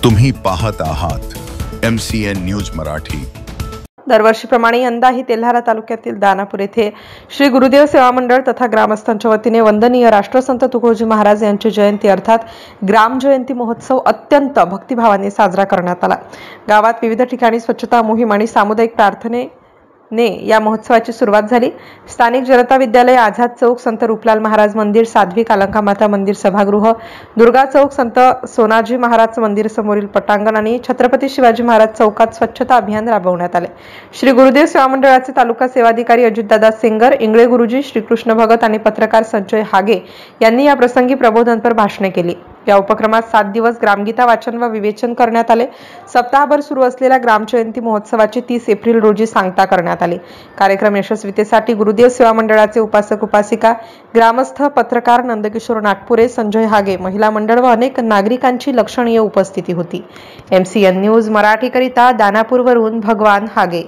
तुम्ही पाहत आहात MCN न्यूज मराठी। दरवर्षीप्रमाणे यंदाही तेल्हारा तालुक्यातील दानापूर येथे श्री गुरुदेव सेवा मंडळ तथा ग्रामस्थांच्या वतीने वंदनीय राष्ट्रसंत तुकडोजी महाराज यांची जयंती अर्थात ग्राम जयंती महोत्सव अत्यंत भक्तिभावाने साजरा करण्यात आला। गावात विविध ठिकाणी स्वच्छता मोहीम आणि सामुदायिक प्रार्थनेने या महोत्सवाची सुरुवात झाली। स्थानिक जनता विद्यालय, आझाद चौक, संत रूपलाल महाराज मंदिर, साध्वी कालंका माता मंदिर सभागृह, दुर्गा चौक, संत सोनाजी महाराज मंदिर समोरील पटांगण आणि छत्रपती शिवाजी महाराज चौकात स्वच्छता अभियान राबवण्यात आले। श्री गुरुदेव सेवा मंडळाचे तालुका सेवाधिकारी अजितदादा सिंगर, इंगळे गुरुजी, श्रीकृष्ण भगत आणि पत्रकार संजय हागे यांनी या प्रसंगी प्रबोधनपर भाषणे केली। या उपक्रमात 7 दिवस ग्रामगीता वाचन व विवेचन करण्यात आले। सप्ताहभर सुरू असलेल्या ग्रामजयंती महोत्सवाची 30 एप्रिल रोजी सांगता करण्यात आली। कार्यक्रम यशस्वीतेसाठी गुरुदेव सेवा मंडळाचे उपासक उपासिका, ग्रामस्थ, पत्रकार नंदकिशोर नागपुरे, संजय हागे, महिला मंडळ व अनेक नागरिकांची लक्षणीय उपस्थिती होती। MCN न्यूज मराठी करिता दानापूरवरून भगवान हागे।